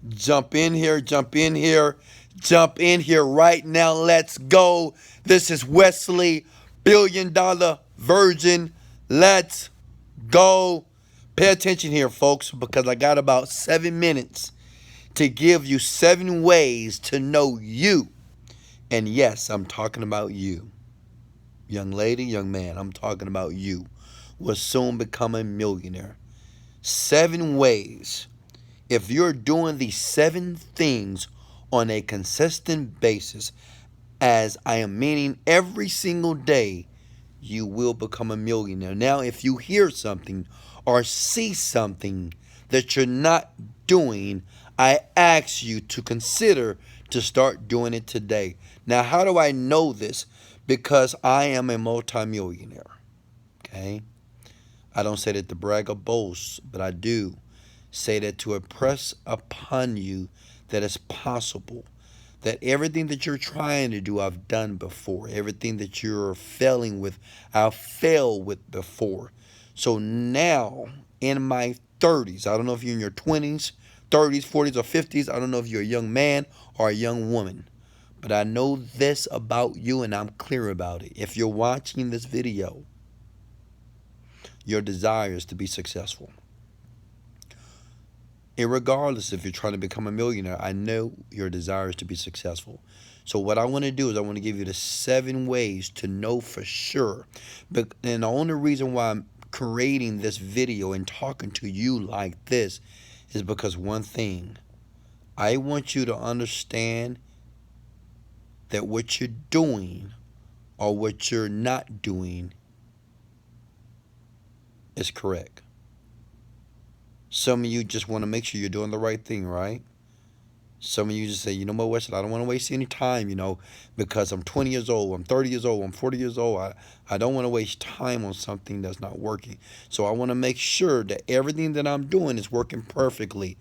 Jump in here, jump in here, jump in here right now. Let's go. This is Wesley, $1 billion Virgin. Let's go. Pay attention here, folks, because I got about 7 minutes to give you 7 ways to know you. And yes, I'm talking about you. Young lady, young man, I'm talking about you. Will soon become a millionaire. 7 ways. If you're doing these 7 things on a consistent basis, as I am meaning every single day, you will become a millionaire. Now, if you hear something or see something that you're not doing, I ask you to consider to start doing it today. Now, how do I know this? Because I am a multimillionaire. Okay? I don't say that to brag or boast, but I do say that to impress upon you that it's possible. That everything that you're trying to do, I've done before. Everything that you're failing with, I've failed with before. So now, in my 30s, I don't know if you're in your 20s, 30s, 40s, or 50s. I don't know if you're a young man or a young woman. But I know this about you, and I'm clear about it. If you're watching this video, your desire is to be successful. Irregardless if you're trying to become a millionaire, I know your desire is to be successful. So what I want to do is I want to give you the 7 ways to know for sure. And the only reason why I'm creating this video and talking to you like this is because one thing. I want you to understand that what you're doing or what you're not doing is correct. Some of you just want to make sure you're doing the right thing, right? Some of you just say, you know what, Wesley, I don't want to waste any time, because I'm 20 years old, I'm 30 years old, I'm 40 years old. I don't want to waste time on something that's not working. So I want to make sure that everything that I'm doing is working perfectly.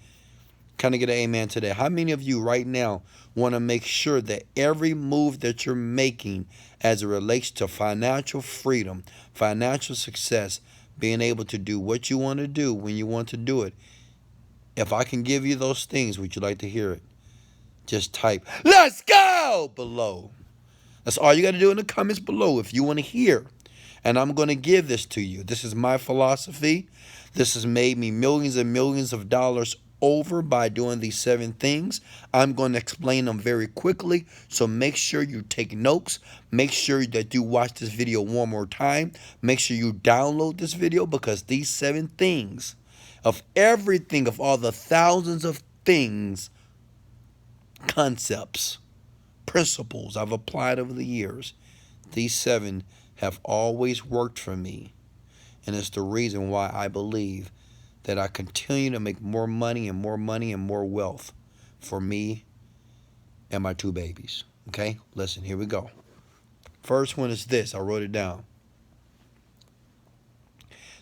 Can I get an amen today? How many of you right now want to make sure that every move that you're making as it relates to financial freedom, financial success, being able to do what you want to do when you want to do it? If I can give you those things, would you like to hear it? Just type, let's go, below. That's all you got to do in the comments below if you want to hear. And I'm going to give this to you. This is my philosophy. This has made me millions and millions of dollars over by doing these 7 things. I'm going to explain them very quickly. So make sure you take notes. Make sure that you watch this video one more time. Make sure you download this video, because these 7 things of everything, of all the thousands of things, concepts, principles I've applied over the years, these 7 have always worked for me. And it's the reason why I believe that I continue to make more money and more money and more wealth for me and my 2 babies. Okay, listen, here we go. First one is this. I wrote it down.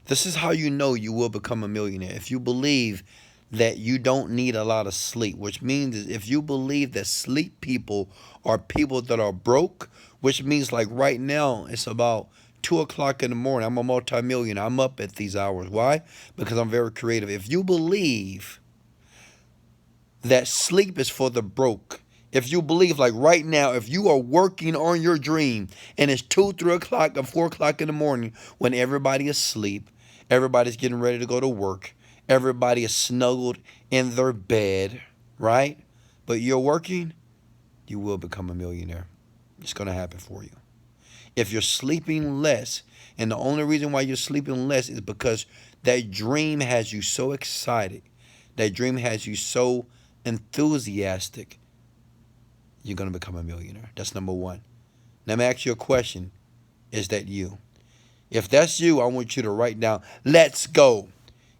This is how you know you will become a millionaire. If you believe that you don't need a lot of sleep, which means if you believe that sleep people are people that are broke, which means like right now it's about 2 o'clock in the morning. I'm a multimillionaire. I'm up at these hours. Why? Because I'm very creative. If you believe that sleep is for the broke, if you believe like right now, if you are working on your dream and it's 2, 3 o'clock or 4 o'clock in the morning when everybody is asleep, everybody's getting ready to go to work, everybody is snuggled in their bed, right? But you're working, you will become a millionaire. It's going to happen for you. If you're sleeping less, and the only reason why you're sleeping less is because that dream has you so excited, that dream has you so enthusiastic, you're going to become a millionaire. That's number 1. Now, let me ask you a question. Is that you? If that's you, I want you to write down, let's go.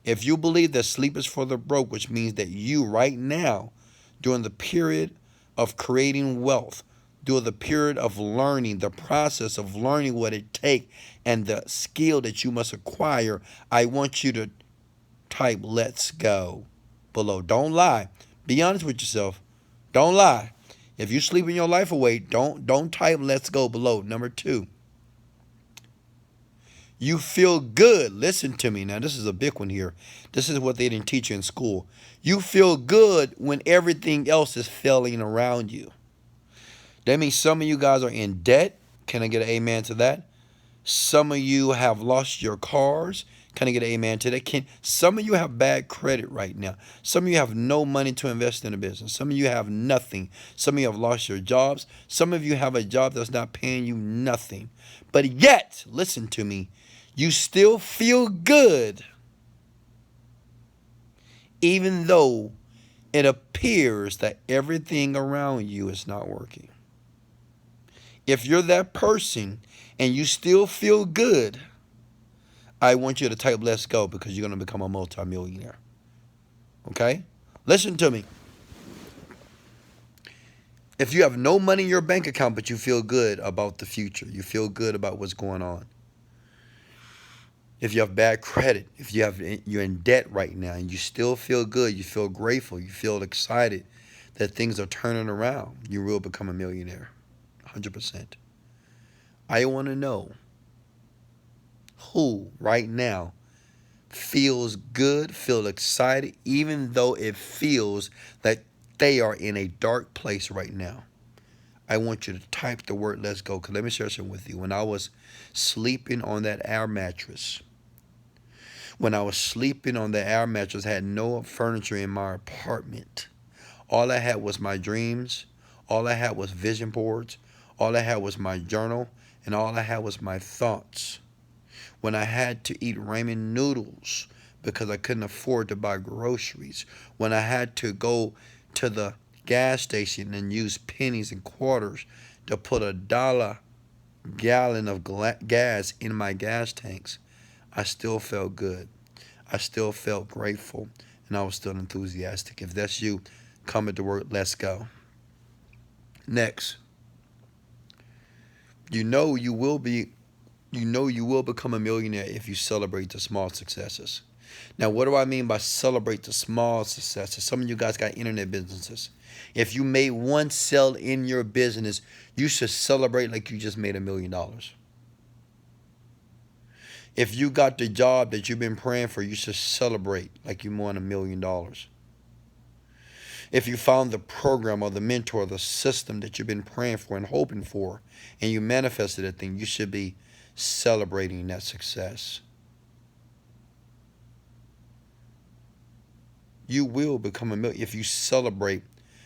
If you believe that sleep is for the broke, which means that you right now, during the period of creating wealth, during the period of learning, the process of learning what it takes and the skill that you must acquire, I want you to type let's go below. Don't lie. Be honest with yourself. Don't lie. If you're sleeping your life away, don't type let's go below. Number 2, You feel good. Listen to me now. This is a big one here. This is what they didn't teach you in school. You feel good when everything else is failing around you. That means some of you guys are in debt. Can I get an amen to that? Some of you have lost your cars. Can I get an amen to that? Some of you have bad credit right now. Some of you have no money to invest in a business. Some of you have nothing. Some of you have lost your jobs. Some of you have a job that's not paying you nothing. But yet, listen to me, you still feel good even though it appears that everything around you is not working. If you're that person and you still feel good, I want you to type let's go, because you're going to become a multimillionaire. Okay? Listen to me. If you have no money in your bank account but you feel good about the future, you feel good about what's going on. If you have bad credit, if you're in debt right now and you still feel good, you feel grateful, you feel excited that things are turning around, you will become a millionaire. 100%. I want to know who right now feels good, feel excited, even though it feels that they are in a dark place right now. I want you to type the word let's go, because let me share something with you. When I was sleeping on that air mattress, I had no furniture in my apartment. All I had was my dreams. All I had was vision boards. All I had was my journal. And all I had was my thoughts. When I had to eat ramen noodles because I couldn't afford to buy groceries. When I had to go to the gas station and use pennies and quarters to put $1 gallon of gas in my gas tanks, I still felt good. I still felt grateful, and I was still enthusiastic. If that's you, comment the word let's go. Next, you know you will become a millionaire if you celebrate the small successes. Now, what do I mean by celebrate the small successes? Some of you guys got internet businesses. If you made one sale in your business, you should celebrate like you just made $1 million. If you got the job that you've been praying for, you should celebrate like you won $1 million. If you found the program or the mentor or the system that you've been praying for and hoping for, and you manifested that thing, you should be celebrating that success. You will become a millionaire if you celebrate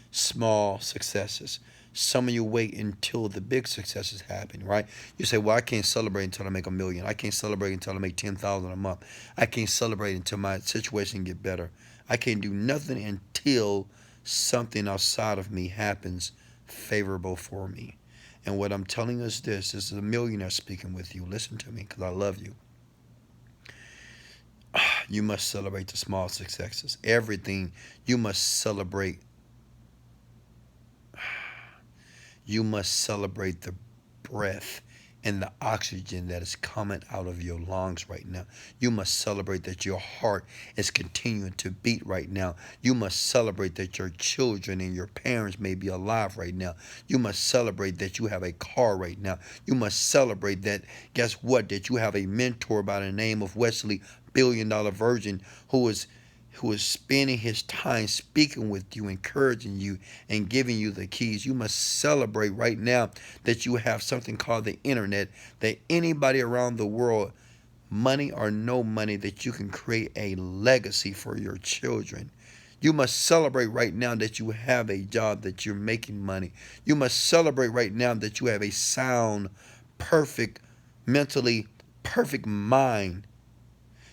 small successes. Some of you wait until the big successes happen, right? You say, well, I can't celebrate until I make $1 million. I can't celebrate until I make $10,000 a month. I can't celebrate until my situation get better. I can't do nothing until something outside of me happens favorable for me. And what I'm telling us this is a millionaire speaking with you. Listen to me, because I love you. You must celebrate the small successes. Everything you must celebrate. You must celebrate the breath and the oxygen that is coming out of your lungs right now. You must celebrate that your heart is continuing to beat right now. You must celebrate that your children and your parents may be alive right now. You must celebrate that you have a car right now. You must celebrate that, guess what, that you have a mentor by the name of Wesley Virgin who is spending his time speaking with you, encouraging you, and giving you the keys. You must celebrate right now that you have something called the internet, that anybody around the world, money or no money, that you can create a legacy for your children. You must celebrate right now that you have a job, that you're making money. You must celebrate right now that you have a sound, perfect, mentally perfect mind.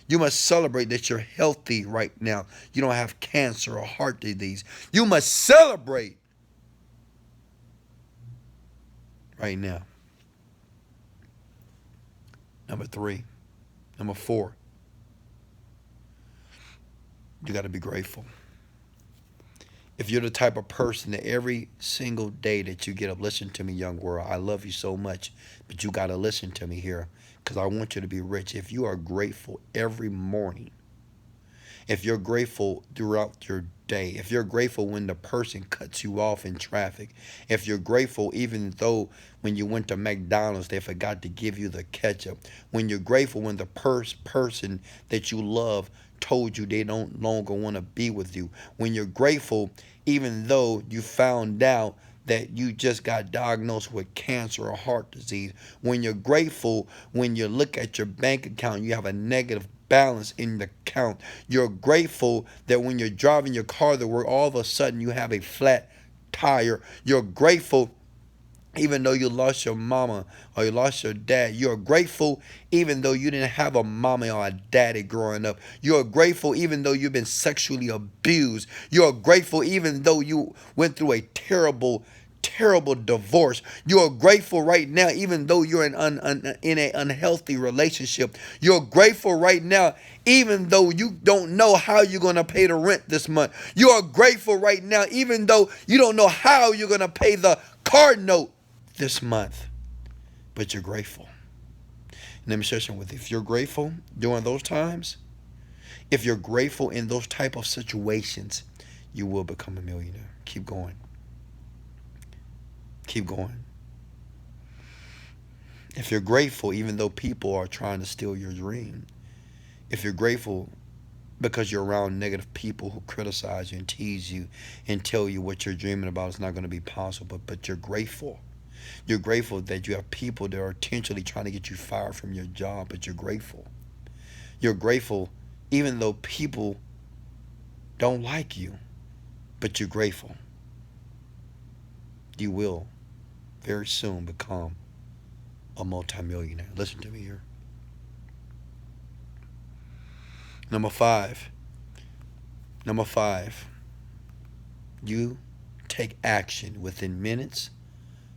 You must celebrate that you're healthy right now. You don't have cancer or heart disease. You must celebrate right now. Number 4, you got to be grateful. If you're the type of person that every single day that you get up, listen to me, young world, I love you so much, but you got to listen to me here, because I want you to be rich. If you are grateful every morning, If you're grateful throughout your day, if you're grateful when the person cuts you off in traffic, if you're grateful even though when you went to McDonald's they forgot to give you the ketchup, when you're grateful when the person that you love told you they don't longer want to be with you, when you're grateful even though you found out that you just got diagnosed with cancer or heart disease, when you're grateful when you look at your bank account you have a negative balance in the account, you're grateful that when you're driving your car to work all of a sudden you have a flat tire, you're grateful even though you lost your mama or you lost your dad. You're grateful even though you didn't have a mama or a daddy growing up. You're grateful even though you've been sexually abused. You're grateful even though you went through a terrible divorce. You're grateful right now even though you're in an unhealthy relationship. You're grateful right now even though you don't know how you're going to pay the rent this month. You are grateful right now even though you don't know how you're going to pay the car note this month, but you're grateful. And let me share something with you. If you're grateful during those times, if you're grateful in those type of situations, you will become a millionaire. Keep going. Keep going. If you're grateful even though people are trying to steal your dream, if you're grateful because you're around negative people who criticize you and tease you and tell you what you're dreaming about is not going to be possible, but you're grateful. You're grateful that you have people that are intentionally trying to get you fired from your job, but you're grateful. You're grateful even though people don't like you, but you're grateful. You will very soon become a multimillionaire. Listen to me here. Number five, you take action within minutes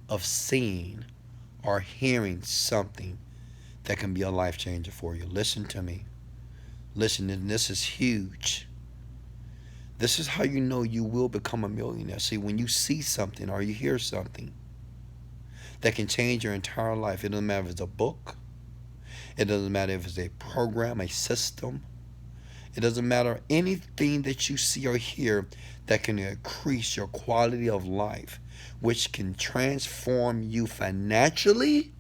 of seeing or hearing something that can be a life changer for you. Listen to me. Listen, and this is huge. This is how you know you will become a millionaire. See, when you see something or you hear something that can change your entire life, it doesn't matter if it's a book, it doesn't matter if it's a program, a system, it doesn't matter anything that you see or hear that can increase your quality of life, which can transform you financially,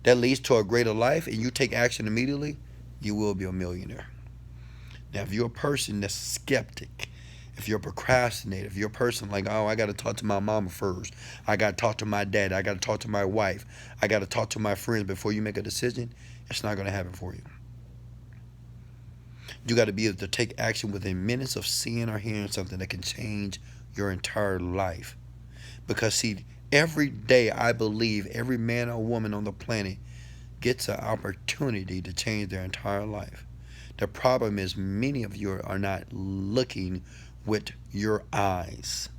that leads to a greater life, and you take action immediately, you will be a millionaire. Now, if you're a person that's skeptic, if you're a procrastinator, if you're a person like, oh, I got to talk to my mama first, I got to talk to my dad, I got to talk to my wife, I got to talk to my friends before you make a decision, it's not going to happen for you. You got to be able to take action within minutes of seeing or hearing something that can change your entire life. Because, see, every day I believe every man or woman on the planet gets an opportunity to change their entire life. The problem is many of you are not looking with your eyes.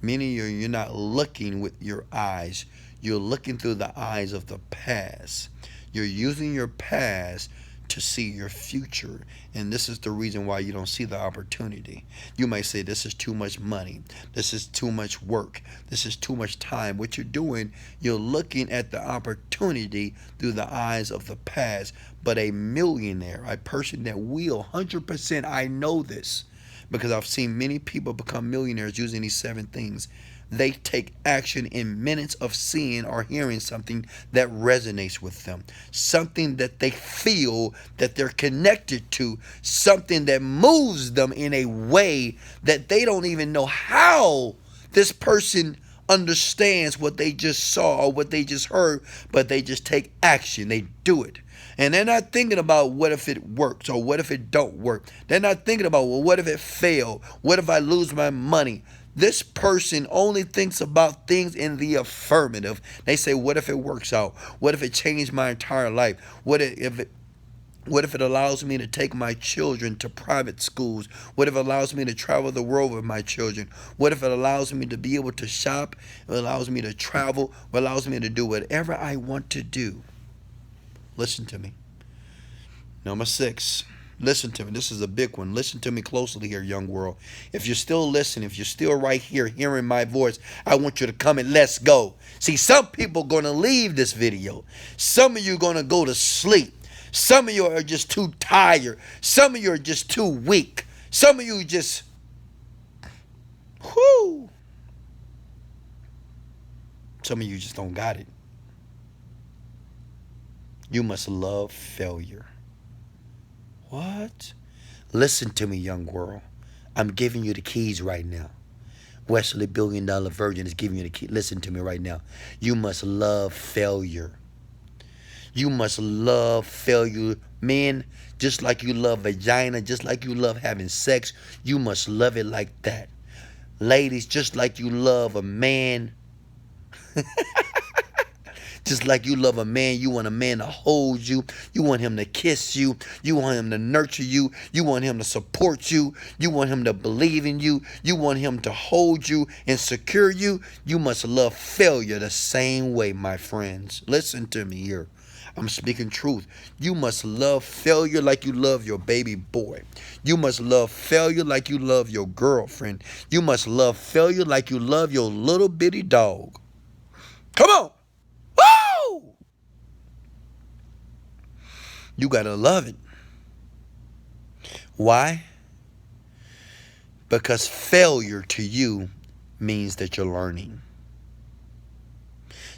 Many of you, you're not looking with your eyes. You're looking through the eyes of the past. You're using your past to see your future, and this is the reason why you don't see the opportunity. You might say, this is too much money, this is too much work, this is too much time. What you're doing, you're looking at the opportunity through the eyes of the past. But a millionaire, a person that will 100%, I know this because I've seen many people become millionaires using these 7 things. They take action in minutes of seeing or hearing something that resonates with them, something that they feel that they're connected to, something that moves them in a way that they don't even know how this person understands what they just saw or what they just heard, but they just take action. They do it. And they're not thinking about what if it works or what if it don't work. They're not thinking about, well, what if it failed? What if I lose my money? This person only thinks about things in the affirmative. They say, what if it works out? What if it changed my entire life? What if it allows me to take my children to private schools? What if it allows me to travel the world with my children? What if it allows me to be able to shop? It allows me to travel. It allows me to do whatever I want to do. Listen to me. Number 6. Listen to me. This is a big one. Listen to me closely here, young world. If you're still listening, if you're still right here hearing my voice, I want you to come and let's go. See, some people are going to leave this video. Some of you are going to go to sleep. Some of you are just too tired. Some of you are just too weak. Some of you just, whoo. Some of you just don't got it. You must love failure. What? Listen to me, young world. I'm giving you the keys right now. Wesley $1 billion Virgin is giving you the key. Listen to me right now. You must love failure. You must love failure. Men, just like you love vagina, just like you love having sex, you must love it like that. Ladies, just like you love a man, just like you love a man, you want a man to hold you. You want him to kiss you. You want him to nurture you. You want him to support you. You want him to believe in you. You want him to hold you and secure you. You must love failure the same way, my friends. Listen to me here. I'm speaking truth. You must love failure like you love your baby boy. You must love failure like you love your girlfriend. You must love failure like you love your little bitty dog. Come on. Woo! You gotta love it. Why? Because failure to you means that you're learning.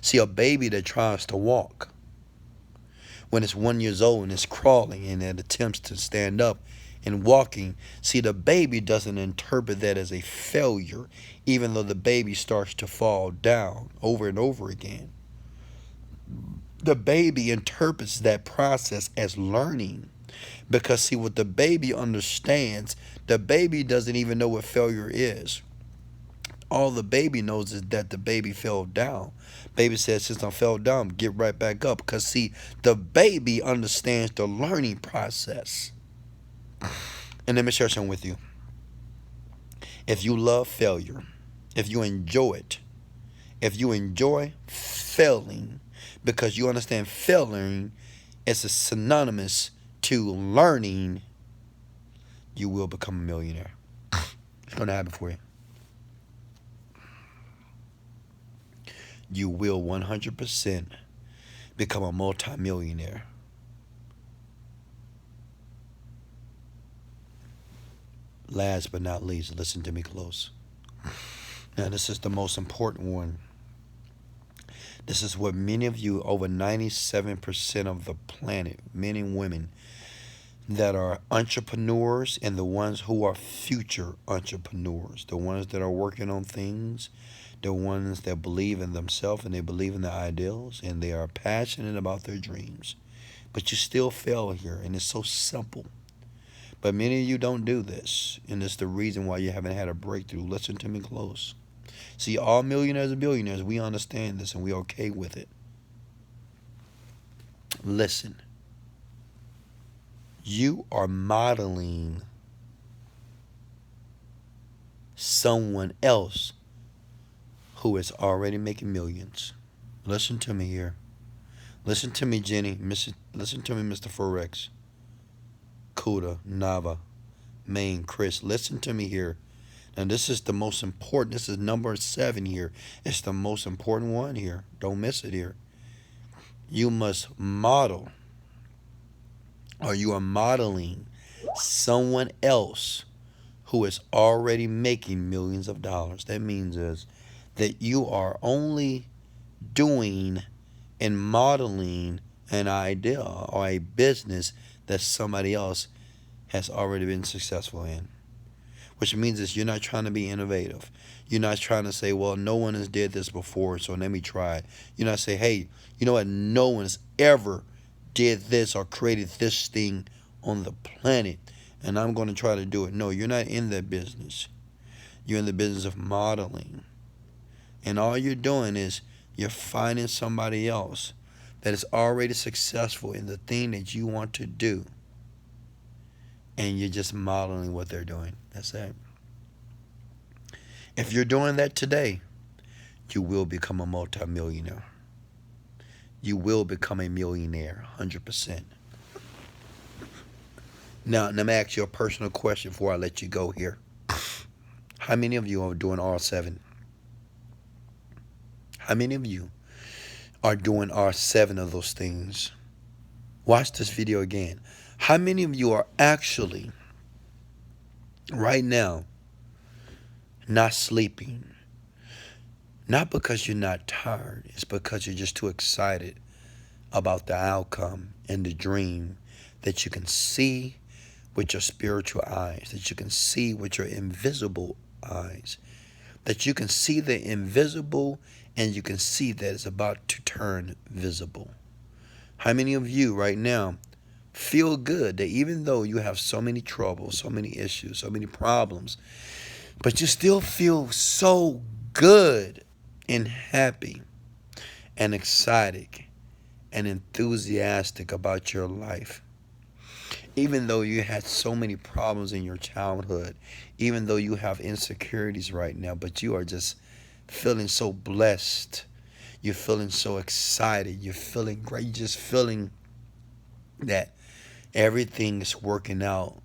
See, a baby that tries to walk, when it's 1 year old and it's crawling and it attempts to stand up and walking, see, the baby doesn't interpret that as a failure, even though the baby starts to fall down over and over again. The baby interprets that process as learning. Because see, what the baby understands, the baby doesn't even know what failure is. All the baby knows is that the baby fell down. Baby says, since I fell down, get right back up. Because see, the baby understands the learning process. And let me share something with you. If you love failure, if you enjoy it, if you enjoy failing, because you understand failing is a synonymous to learning, you will become a millionaire. It's going to happen for you. You will 100% become a multimillionaire. Last but not least, listen to me close. Now, this is the most important one. This is what many of you, over 97% of the planet, men and women, that are entrepreneurs and the ones who are future entrepreneurs, the ones that are working on things, the ones that believe in themselves and they believe in their ideals and they are passionate about their dreams. But you still fail here, and it's so simple. But many of you don't do this, and it's the reason why you haven't had a breakthrough. Listen to me close. See, all millionaires and billionaires, we understand this and we're okay with it. Listen. You are modeling someone else who is already making millions. Listen to me here. Listen to me, Jenny. Listen to me, Mr. Forex. Kuda, Nava, Maine, Chris. Listen to me here. And this is the most important. This is number 7 here. It's the most important one here. Don't miss it here. You must model, or you are modeling someone else who is already making millions of dollars. That means is that you are only doing and modeling an idea or a business that somebody else has already been successful in. Which means is you're not trying to be innovative. You're not trying to say, well, no one has did this before, so let me try it. You're not saying, hey, you know what? No one's ever did this or created this thing on the planet, and I'm going to try to do it. No, you're not in that business. You're in the business of modeling. And all you're doing is you're finding somebody else that is already successful in the thing that you want to do. And you're just modeling what they're doing. That's it. If you're doing that today, you will become a multimillionaire. You will become a millionaire, 100%. Now, let me ask you a personal question before I let you go here. How many of you are doing all 7? How many of you are doing all 7 of those things? Watch this video again. How many of you are actually right now not sleeping? Not because you're not tired. It's because you're just too excited about the outcome and the dream that you can see with your spiritual eyes, that you can see with your invisible eyes, that you can see the invisible and you can see that it's about to turn visible. How many of you right now feel good that even though you have so many troubles, so many issues, so many problems, but you still feel so good and happy and excited and enthusiastic about your life? Even though you had so many problems in your childhood, even though you have insecurities right now, but you are just feeling so blessed. You're feeling so excited. You're feeling great. You're just feeling that everything is working out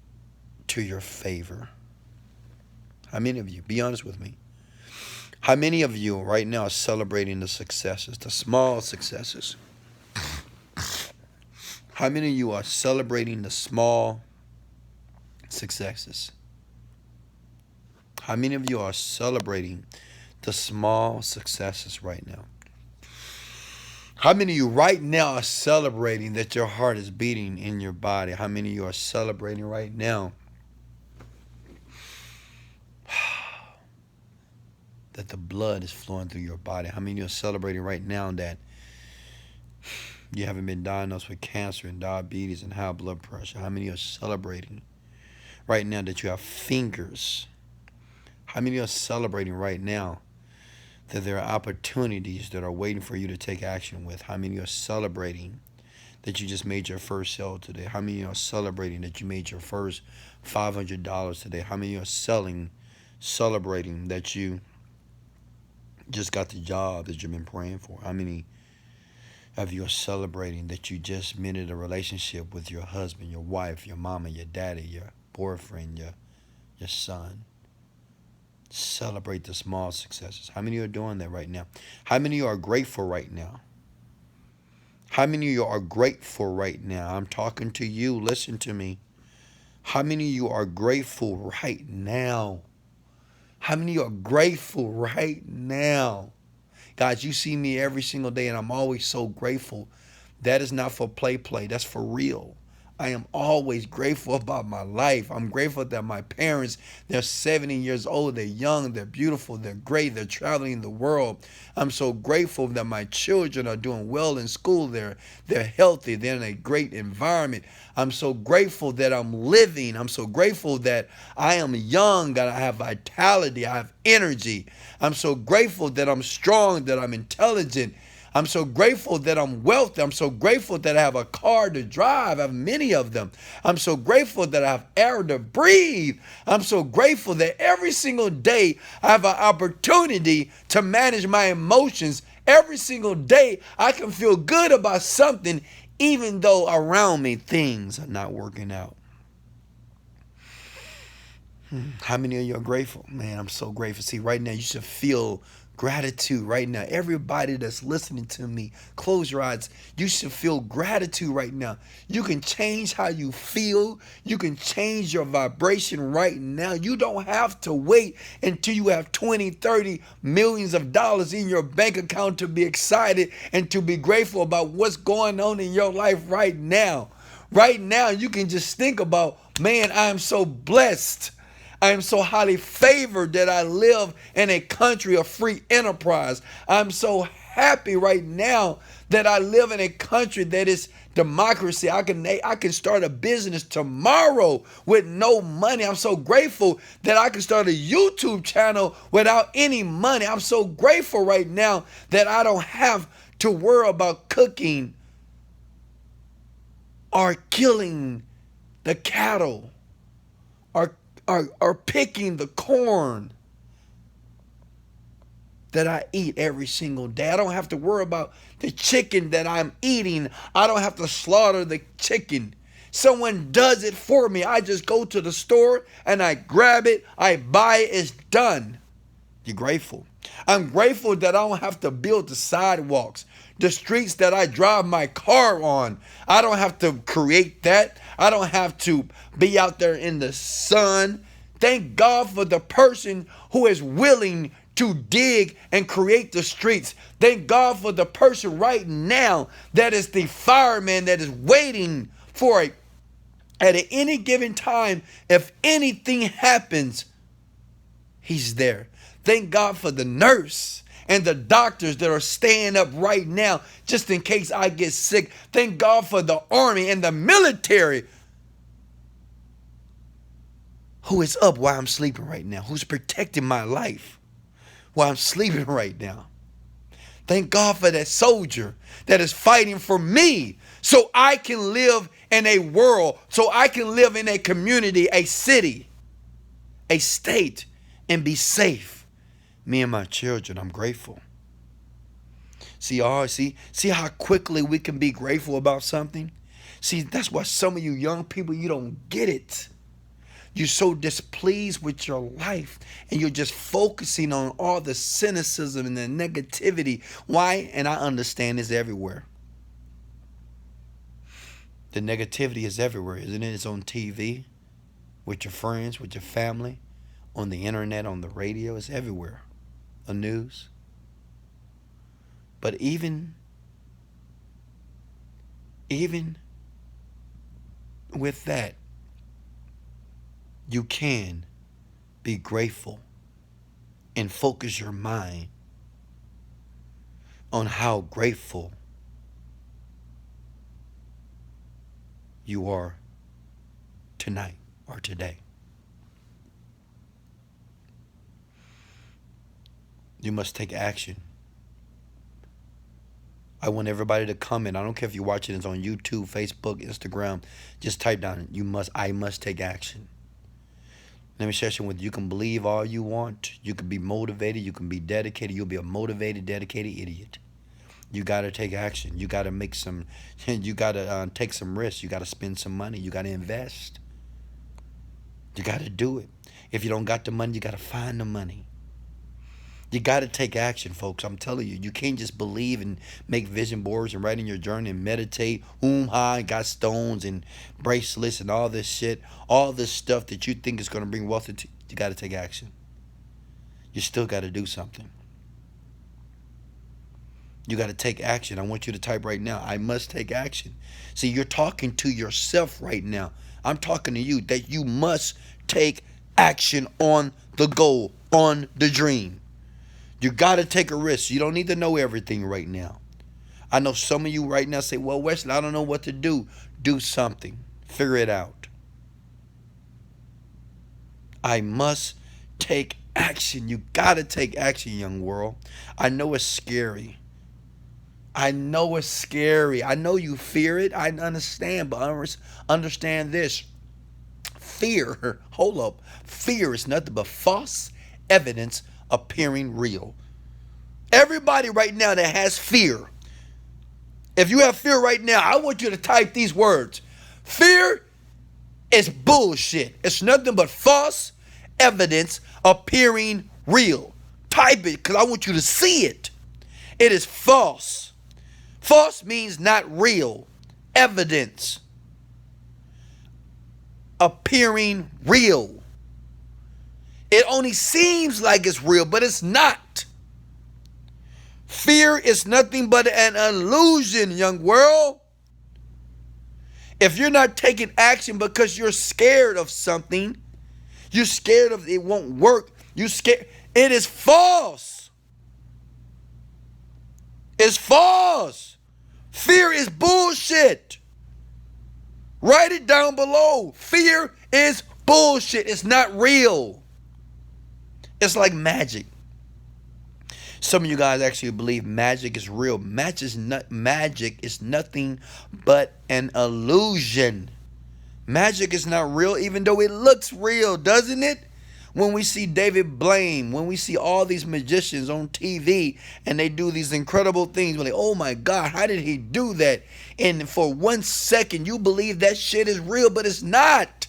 to your favor. How many of you, be honest with me, how many of you right now are celebrating the successes, the small successes? How many of you are celebrating the small successes? How many of you are celebrating the small successes right now? How many of you right now are celebrating that your heart is beating in your body? How many of you are celebrating right now that the blood is flowing through your body? How many of you are celebrating right now that you haven't been diagnosed with cancer and diabetes and high blood pressure? How many of you are celebrating right now that you have fingers? How many of you are celebrating right now that there are opportunities that are waiting for you to take action with? How many of you are celebrating that you just made your first sale today? How many of you are celebrating that you made your first $500 today? How many of you are celebrating that you just got the job that you've been praying for? How many of you are celebrating that you just mended a relationship with your husband, your wife, your mama, your daddy, your boyfriend, your son? Celebrate the small successes. How many of you are doing that right now? How many of you are grateful right now? How many of you are grateful right now? I'm talking to you. Listen to me. How many of you are grateful right now? How many of you are grateful right now? Guys, you see me every single day, and I'm always so grateful. That is not for play. That's for real. I am always grateful about my life. I'm grateful that my parents, they're 70 years old. They're young. They're beautiful. They're great. They're traveling the world. I'm so grateful that my children are doing well in school. They're healthy. They're in a great environment. I'm so grateful that I'm living. I'm so grateful that I am young, that I have vitality. I have energy. I'm so grateful that I'm strong, that I'm intelligent. I'm so grateful that I'm wealthy. I'm so grateful that I have a car to drive. I have many of them. I'm so grateful that I have air to breathe. I'm so grateful that every single day I have an opportunity to manage my emotions. Every single day I can feel good about something, even though around me things are not working out. How many of you are grateful? Man, I'm so grateful. See, right now you should feel gratitude right now. Everybody that's listening to me, close your eyes. You should feel gratitude right now. You can change how you feel. You can change your vibration right now. You don't have to wait until you have 20, 30 millions of dollars in your bank account to be excited and to be grateful about what's going on in your life right now. Right now, you can just think about, man, I am so blessed. I am so highly favored that I live in a country of free enterprise. I'm so happy right now that I live in a country that is democracy. I can start a business tomorrow with no money. I'm so grateful that I can start a YouTube channel without any money. I'm so grateful right now that I don't have to worry about cooking or killing the cattle or picking the corn that I eat every single day. I don't have to worry about the chicken that I'm eating. I don't have to slaughter the chicken. Someone does it for me. I just go to the store and I grab it. I buy it. It's done. You're grateful. I'm grateful that I don't have to build the sidewalks, the streets that I drive my car on. I don't have to create that. I don't have to be out there in the sun. Thank God for the person who is willing to dig and create the streets. Thank God for the person right now that is the fireman that is waiting for it. At any given time, if anything happens, he's there. Thank God for the nurse and the doctors that are staying up right now just in case I get sick. Thank God for the army and the military who is up while I'm sleeping right now, who's protecting my life while I'm sleeping right now. Thank God for that soldier that is fighting for me so I can live in a world, so I can live in a community, a city, a state, and be safe. Me and my children, I'm grateful. See how quickly we can be grateful about something? See, that's why some of you young people, you don't get it. You're so displeased with your life and you're just focusing on all the cynicism and the negativity. Why? And I understand it's everywhere. The negativity is everywhere, isn't it? It's on TV, with your friends, with your family, on the internet, on the radio. It's everywhere. The news. But even with that, you can be grateful and focus your mind on how grateful you are tonight or today. You must take action. I want everybody to comment. I don't care if you're watching this on YouTube, Facebook, Instagram. Just type down, I must take action. Let me share something with you. You can believe all you want. You can be motivated. You can be dedicated. You'll be a motivated, dedicated idiot. You got to take action. You got to make some, you got to take some risks. You got to spend some money. You got to invest. You got to do it. If you don't got the money, you got to find the money. You got to take action, folks. I'm telling you. You can't just believe and make vision boards and write in your journal and meditate. Got stones and bracelets and all this shit. All this stuff that you think is going to bring wealth into you. You got to take action. You still got to do something. You got to take action. I want you to type right now, I must take action. See, you're talking to yourself right now. I'm talking to you that you must take action on the goal, on the dream. You got to take a risk. You don't need to know everything right now. I know some of you right now say, well, Wesley, I don't know what to do. Do something. Figure it out. I must take action. You got to take action, young world. I know it's scary. I know it's scary. I know you fear it. I understand, but understand this. Fear, hold up. Fear is nothing but false evidence appearing real. Everybody right now that has fear, if you have fear right now, I want you to type these words. Fear is bullshit. It's nothing but false evidence appearing real. Type it because I want you to see it. It is false. False means not real. Evidence appearing real. It only seems like it's real, but it's not. Fear is nothing but an illusion, young world. If you're not taking action because you're scared of something, you're scared of it won't work, you're scared, it is false. It's false. Fear is bullshit. Write it down below. Fear is bullshit. It's not real. It's like magic. Some of you guys actually believe magic is real. Magic is nothing but an illusion. Magic is not real, even though it looks real, doesn't it? When we see David Blaine, when we see all these magicians on TV and they do these incredible things, we're like, oh my God, how did he do that? And for 1 second, you believe that shit is real, but it's not.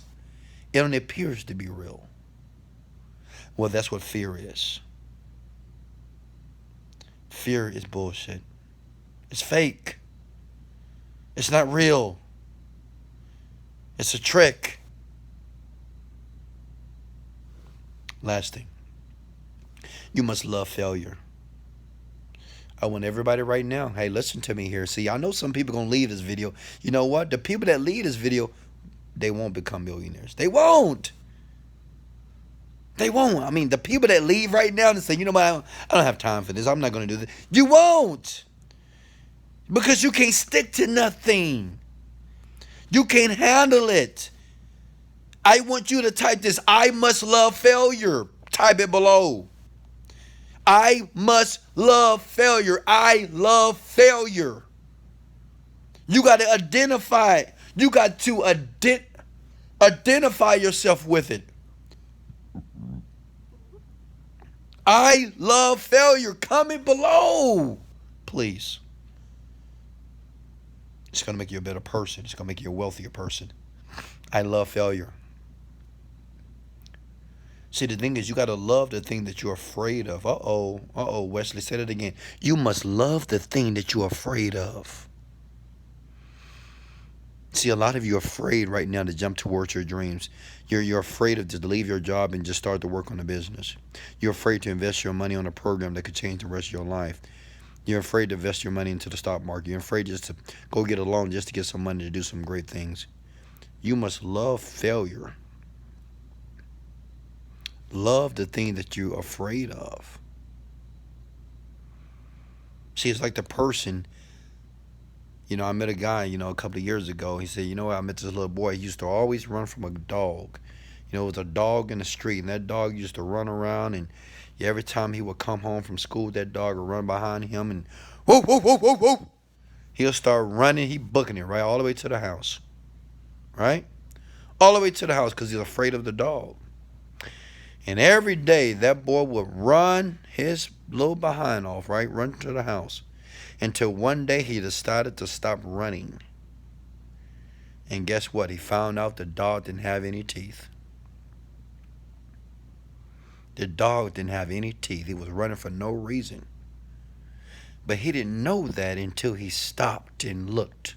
It only appears to be real. Well, that's what fear is. Fear is bullshit. It's fake. It's not real. It's a trick. Last thing, you must love failure. I want everybody right now, hey, listen to me here. See, I know some people going to leave this video. You know what? The people that leave this video, they won't become millionaires. They won't. They won't. I mean, the people that leave right now and say, you know what, I don't have time for this. I'm not going to do this. You won't. Because you can't stick to nothing. You can't handle it. I want you to type this. I must love failure. Type it below. I must love failure. I love failure. You got to identify it. You got to identify yourself with it. I love failure. Comment below, please. It's going to make you a better person. It's going to make you a wealthier person. I love failure. See, the thing is, you got to love the thing that you're afraid of. Wesley, said it again. You must love the thing that you're afraid of. See, a lot of you are afraid right now to jump towards your dreams. You're afraid of to leave your job and just start to work on a business. You're afraid to invest your money on a program that could change the rest of your life. You're afraid to invest your money into the stock market. You're afraid just to go get a loan just to get some money to do some great things. You must love failure. Love the thing that you're afraid of. See, it's like the person, I met a guy, a couple of years ago. He said, I met this little boy. He used to always run from a dog. It was a dog in the street, and that dog used to run around, and every time he would come home from school, that dog would run behind him, and whoa, whoa, whoa, whoa, whoa. He'll start running. He booking it right all the way to the house. Right? All the way to the house because he's afraid of the dog. And every day, that boy would run his little behind off, right? Run to the house. Until one day, he decided to stop running. And guess what? He found out the dog didn't have any teeth. The dog didn't have any teeth. He was running for no reason. But he didn't know that until he stopped and looked.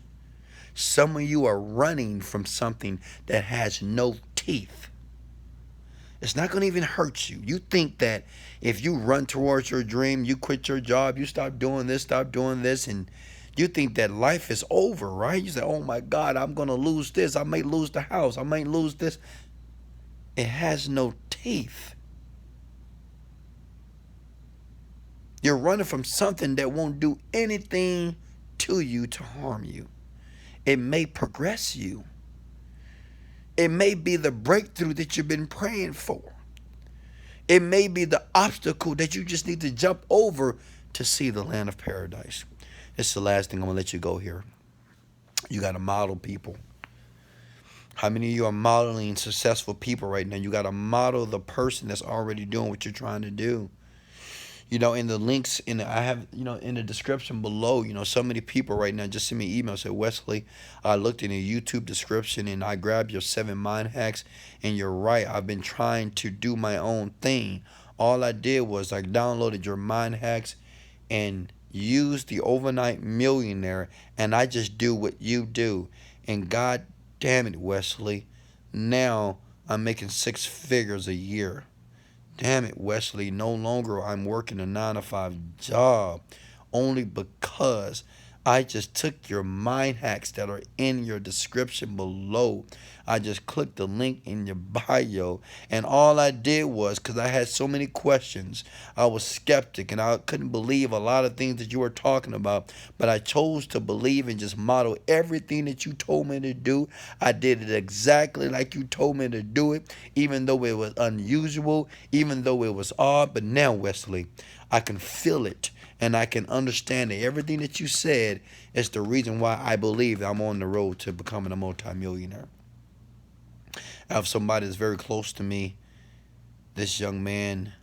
Some of you are running from something that has no teeth. It's not going to even hurt you. You think that if you run towards your dream, you quit your job, you stop doing this, and you think that life is over, right? You say, oh my God, I'm going to lose this. I may lose the house. I may lose this. It has no teeth. You're running from something that won't do anything to you to harm you. It may progress you. It may be the breakthrough that you've been praying for. It may be the obstacle that you just need to jump over to see the land of paradise. It's the last thing I'm going to let you go here. You got to model people. How many of you are modeling successful people right now? You got to model the person that's already doing what you're trying to do. In the links, I have, in the description below, so many people right now just send me emails, say, Wesley, I looked in the YouTube description and I grabbed your 7 mind hacks, and you're right. I've been trying to do my own thing. All I did was I downloaded your mind hacks and used the overnight millionaire, and I just do what you do. And God damn it, Wesley, now I'm making 6 figures a year. Damn it, Wesley, no longer I'm working a 9-to-5 job only because I just took your mind hacks that are in your description below. I just clicked the link in your bio, and all I did was, because I had so many questions, I was skeptic and I couldn't believe a lot of things that you were talking about, but I chose to believe and just model everything that you told me to do. I did it exactly like you told me to do it, even though it was unusual, even though it was odd. But now, Wesley, I can feel it. And I can understand that everything that you said is the reason why I believe I'm on the road to becoming a multimillionaire. I have somebody that's very close to me. This young man,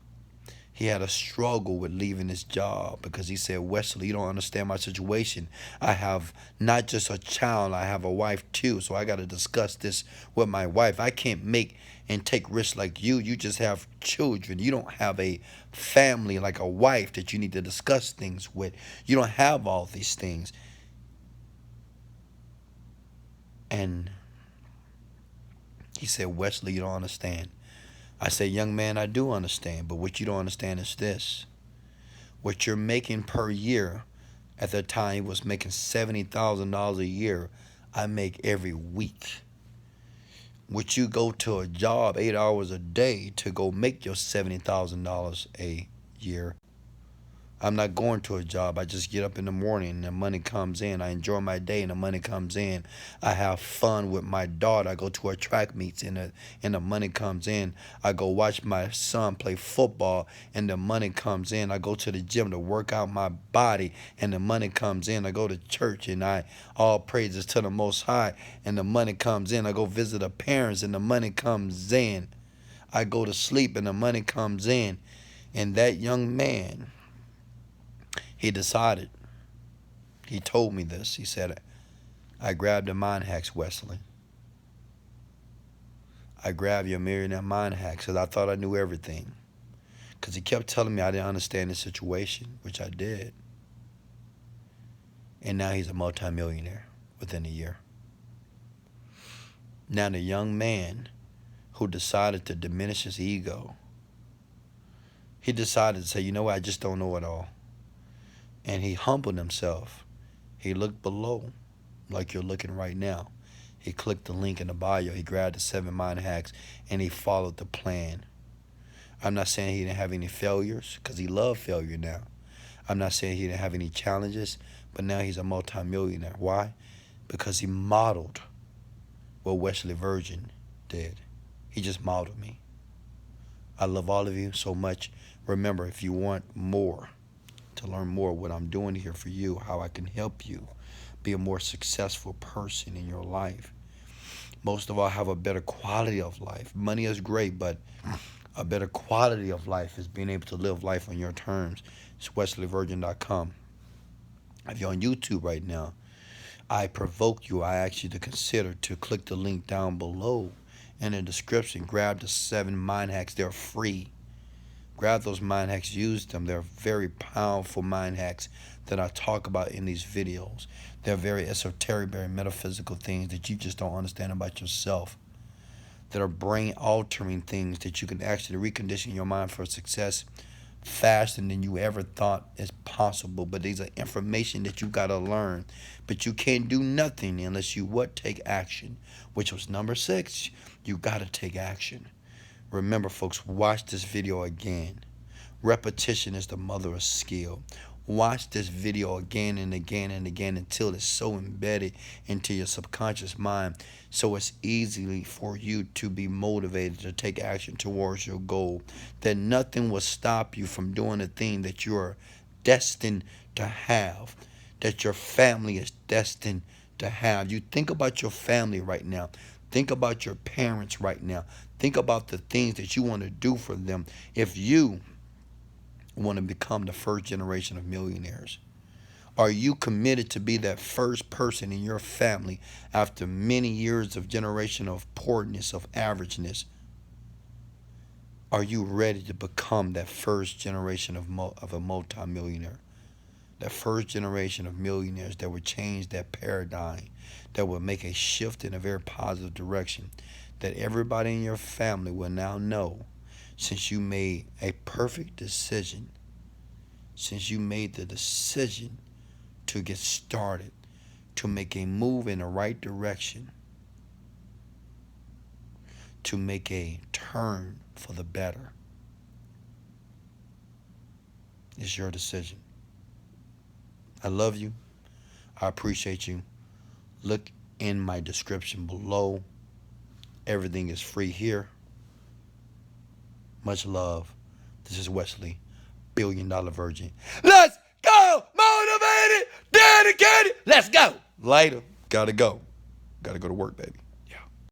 He had a struggle with leaving his job because he said, Wesley, you don't understand my situation. I have not just a child, I have a wife too. So I got to discuss this with my wife. I can't make and take risks like you. You just have children. You don't have a family like a wife that you need to discuss things with. You don't have all these things. And he said, Wesley, you don't understand. I said, young man, I do understand, but what you don't understand is this. What you're making per year, at the time he was making $70,000 a year, I make every week. Would you go to a job 8 hours a day to go make your $70,000 a year? I'm not going to a job. I just get up in the morning and the money comes in. I enjoy my day and the money comes in. I have fun with my daughter. I go to her track meets and the money comes in. I go watch my son play football and the money comes in. I go to the gym to work out my body and the money comes in. I go to church and I all praises to the Most High and the money comes in. I go visit the parents and the money comes in. I go to sleep and the money comes in. And that young man, he decided, he told me this. He said, I grabbed the mind hacks, Wesley. I grabbed your millionaire mind hacks because I thought I knew everything. Because he kept telling me I didn't understand the situation, which I did. And now he's a multimillionaire within a year. Now the young man who decided to diminish his ego, he decided to say, you know what, I just don't know it all. And he humbled himself. He looked below, like you're looking right now. He clicked the link in the bio. He grabbed the 7 mind hacks, and he followed the plan. I'm not saying he didn't have any failures, because he loved failure now. I'm not saying he didn't have any challenges, but now he's a multimillionaire. Why? Because he modeled what Wesley Virgin did. He just modeled me. I love all of you so much. Remember, if you want more, to learn more what I'm doing here for you, how I can help you be a more successful person in your life. Most of all, have a better quality of life. Money is great, but a better quality of life is being able to live life on your terms. It's wesleyvirgin.com. If you're on YouTube right now, I provoke you, I ask you to consider to click the link down below in the description. Grab the 7 mind hacks. They're free. Grab those mind hacks, use them. They're very powerful mind hacks that I talk about in these videos. They're very esoteric, very metaphysical things that you just don't understand about yourself. That are brain-altering things that you can actually recondition your mind for success faster than you ever thought is possible. But these are information that you got to learn. But you can't do nothing unless you what? Take action, which was number 6. You got to take action. Remember, folks, watch this video again. Repetition is the mother of skill. Watch this video again and again and again until it's so embedded into your subconscious mind, so it's easily for you to be motivated to take action towards your goal. That nothing will stop you from doing the thing that you're destined to have, that your family is destined to have. You think about your family right now. Think about your parents right now. Think about the things that you want to do for them if you want to become the first generation of millionaires. Are you committed to be that first person in your family after many years of generation of poorness, of averageness? Are you ready to become that first generation of a multimillionaire? That first generation of millionaires that would change that paradigm, that would make a shift in a very positive direction, that everybody in your family will now know, since you made a perfect decision, since you made the decision to get started, to make a move in the right direction, to make a turn for the better. It's your decision. I love you. I appreciate you. Look in my description below. Everything is free here. Much love. This is Wesley, $1 Billion Virgin. Let's go! Motivated, dedicated. Let's go. Later. Gotta go. Gotta go to work, baby.